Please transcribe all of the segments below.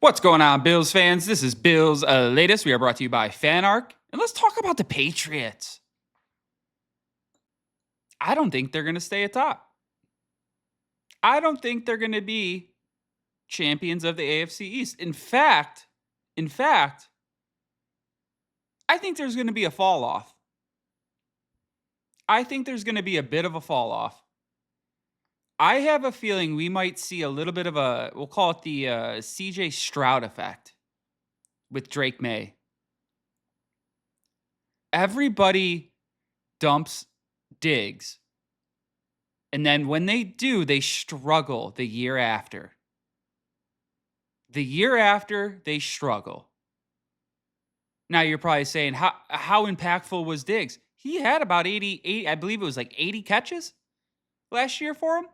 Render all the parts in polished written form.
What's going on, Bills fans? This is Bills Latest. We are brought to you by FanArc. And let's talk about the Patriots. I don't think they're going to stay atop. I don't think they're going to be champions of the AFC East. In fact, I think there's going to be a fall off. I think there's going to be a bit of a fall off. I have a feeling we might see a little bit of we'll call it the CJ Stroud effect with Drake May. Everybody dumps Diggs. And then when they do, they struggle the year after. The year after, they struggle. Now, you're probably saying, how impactful was Diggs? He had about 80, I believe it was like 80 catches last year for him.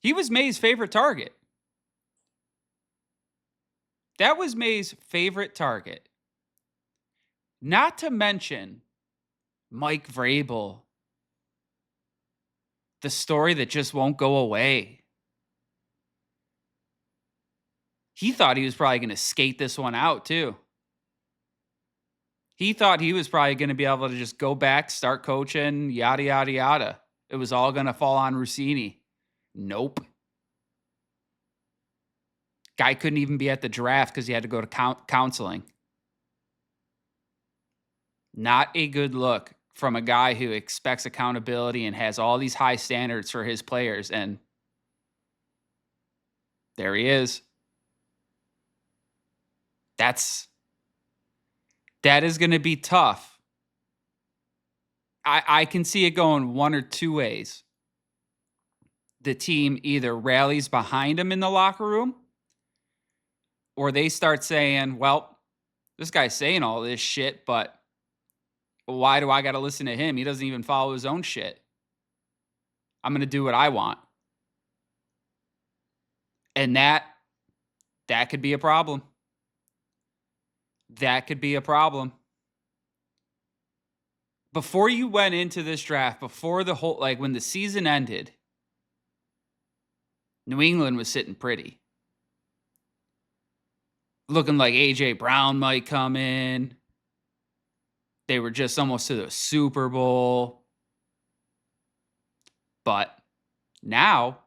He was May's favorite target. That was May's favorite target. Not to mention Mike Vrabel. The story that just won't go away. He thought he was probably going to skate this one out, too. He thought he was probably going to be able to just go back, start coaching, yada, yada, yada. It was all going to fall on Rossini. Nope. Guy couldn't even be at the draft because he had to go to counseling. Not a good look from a guy who expects accountability and has all these high standards for his players. And there he is. That is going to be tough. I can see it going one or two ways. The team either rallies behind him in the locker room, or they start saying, well, this guy's saying all this shit, but why do I got to listen to him? He doesn't even follow his own shit. I'm going to do what I want. And that could be a problem. That could be a problem. Before you went into this draft, before the whole, like when the season ended, New England was sitting pretty. Looking like A.J. Brown might come in. They were just almost to the Super Bowl. But now,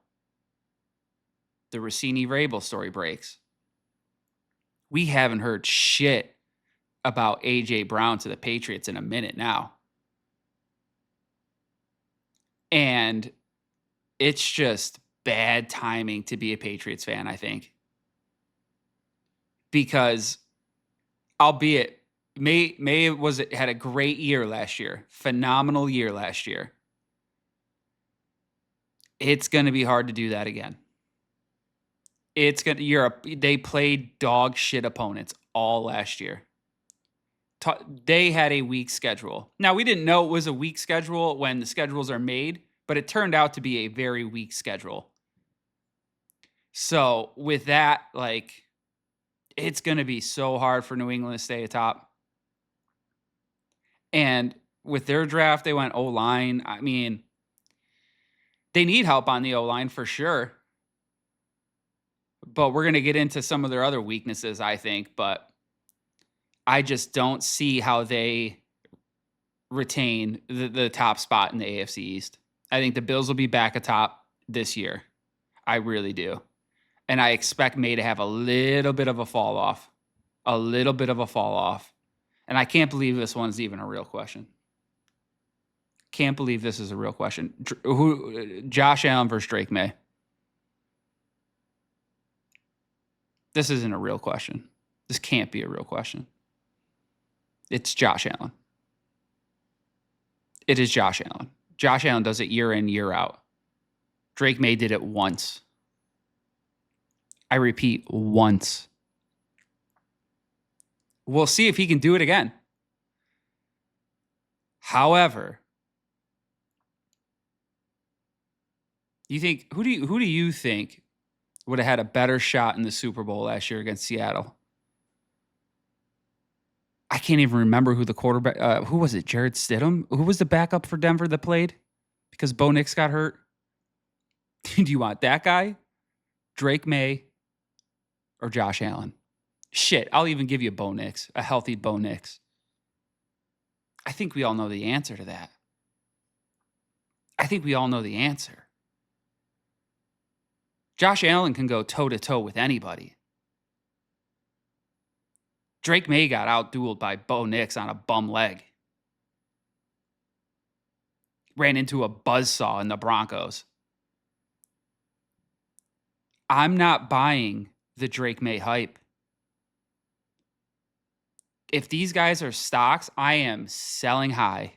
the Rossini Vrabel story breaks. We haven't heard shit about A.J. Brown to the Patriots in a minute now. And it's just bad timing to be a Patriots fan, I think. Because, albeit, May had a great year last year. Phenomenal year last year. It's going to be hard to do that again. They played dog shit opponents all last year. They had a weak schedule. Now, we didn't know it was a weak schedule when the schedules are made, but it turned out to be a very weak schedule. So with that, it's going to be so hard for New England to stay atop. And with their draft, they went O-line. I mean, they need help on the O-line for sure. But we're going to get into some of their other weaknesses, I think. But I just don't see how they retain the top spot in the AFC East. I think the Bills will be back atop this year. I really do. And I expect May to have a little bit of a fall off. A little bit of a fall off. And I can't believe this one's even a real question. Can't believe this is a real question. Josh Allen versus Drake May. This isn't a real question. This can't be a real question. It's Josh Allen. It is Josh Allen. Josh Allen does it year in, year out. Drake May did it once. I repeat, once. We'll see if he can do it again. However, who do you think would have had a better shot in the Super Bowl last year against Seattle? I can't even remember who the quarterback. Who was it? Jared Stidham. Who was the backup for Denver that played because Bo Nix got hurt? Do you want that guy, Drake May, or Josh Allen? Shit, I'll even give you Bo Nix, a healthy Bo Nix. I think we all know the answer to that. I think we all know the answer. Josh Allen can go toe-to-toe with anybody. Drake May got out-dueled by Bo Nix on a bum leg. Ran into a buzzsaw in the Broncos. I'm not buying the Drake May hype. If these guys are stocks, I am selling high.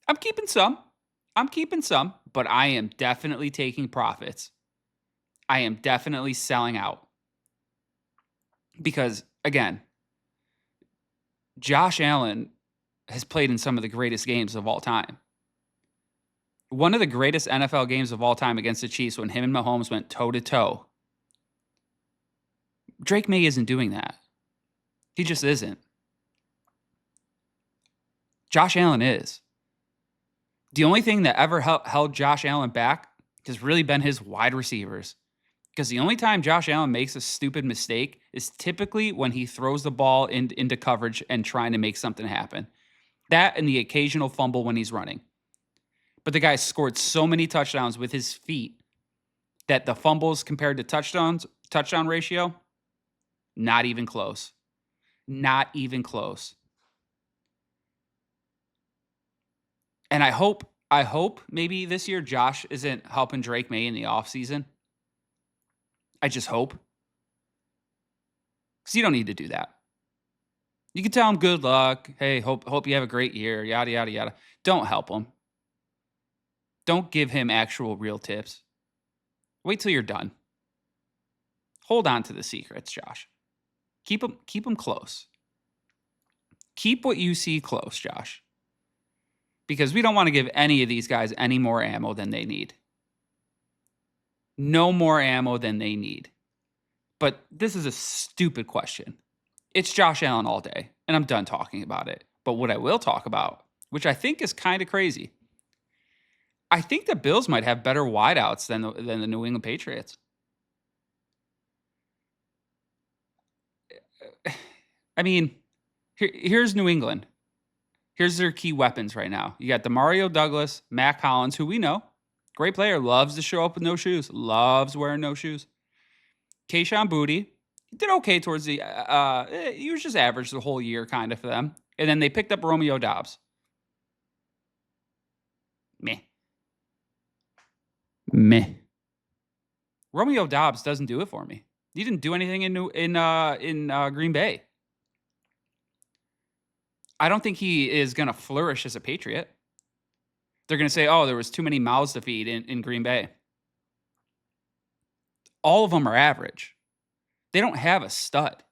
I'm keeping some, but I am definitely taking profits. I am definitely selling out. Because, again, Josh Allen has played in some of the greatest games of all time. One of the greatest NFL games of all time against the Chiefs when him and Mahomes went toe-to-toe. Drake May isn't doing that. He just isn't. Josh Allen is. The only thing that ever held Josh Allen back has really been his wide receivers. Because the only time Josh Allen makes a stupid mistake is typically when he throws the ball into coverage and trying to make something happen. That and the occasional fumble when he's running. But the guy scored so many touchdowns with his feet that the fumbles compared to touchdown ratio, not even close. Not even close. And I hope maybe this year Josh isn't helping Drake May in the offseason. I just hope. Because you don't need to do that. You can tell him good luck. Hey, hope you have a great year. Yada, yada, yada. Don't help him. Don't give him actual real tips. Wait till you're done. Hold on to the secrets, Josh. Keep them close. Keep what you see close, Josh. Because we don't want to give any of these guys any more ammo than they need. No more ammo than they need. But this is a stupid question. It's Josh Allen all day, and I'm done talking about it. But what I will talk about, which I think is kind of crazy, I think the Bills might have better wideouts than the New England Patriots. I mean, here's New England. Here's their key weapons right now. You got Demario Douglas, Matt Collins, who we know, great player, loves to show up with no shoes, loves wearing no shoes. Kayshon Boutte did okay towards the. He was just average the whole year, kind of for them. And then they picked up Romeo Doubs. Meh. Romeo Doubs doesn't do it for me. He didn't do anything in Green Bay. I don't think he is going to flourish as a Patriot. They're going to say, oh, there was too many mouths to feed in Green Bay. All of them are average. They don't have a stud.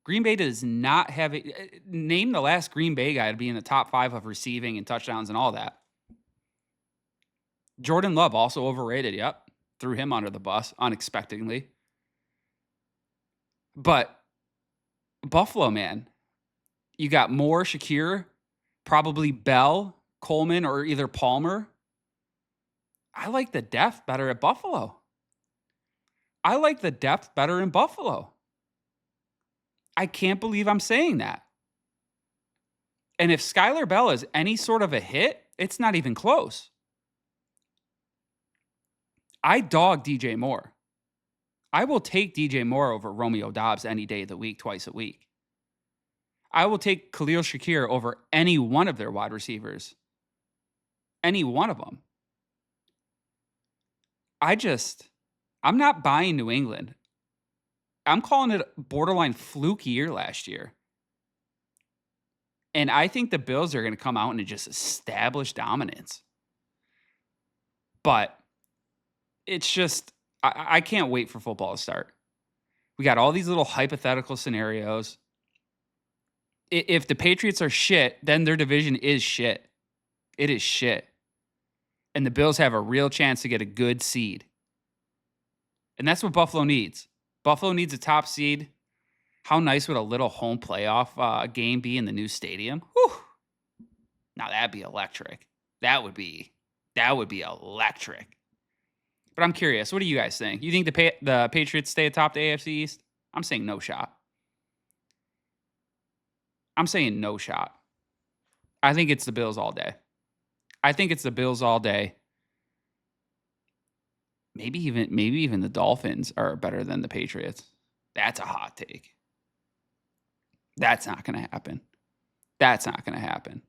Green Bay does not have a... Name the last Green Bay guy to be in the top 5 of receiving and touchdowns and all that. Jordan Love, also overrated. Yep. Threw him under the bus unexpectedly. But Buffalo, man, you got Moore, Shakir, probably Bell, Coleman, or either Palmer. I like the depth better at Buffalo. I like the depth better in Buffalo. I can't believe I'm saying that. And if Skylar Bell is any sort of a hit, it's not even close. I dog DJ Moore. I will take DJ Moore over Romeo Doubs any day of the week, twice a week. I will take Khalil Shakir over any one of their wide receivers. Any one of them. I'm not buying New England. I'm calling it a borderline fluke year last year. And I think the Bills are going to come out and just establish dominance. But it's just, I can't wait for football to start. We got all these little hypothetical scenarios. If the Patriots are shit, then their division is shit. It is shit. And the Bills have a real chance to get a good seed. And that's what Buffalo needs. Buffalo needs a top seed. How nice would a little home playoff game be in the new stadium? Whew. Now that'd be electric. That would be electric. But I'm curious, what do you guys think? You think the Patriots stay atop the AFC East? I'm saying no shot. I'm saying no shot. I think it's the Bills all day. I think it's the Bills all day. Maybe even the Dolphins are better than the Patriots. That's a hot take. That's not going to happen. That's not going to happen.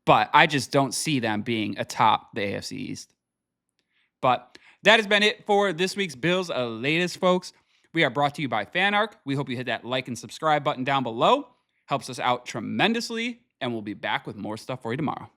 But I just don't see them being atop the AFC East. But that has been it for this week's Bills latest, folks. We are brought to you by FanArc. We hope you hit that like and subscribe button down below. Helps us out tremendously. And we'll be back with more stuff for you tomorrow.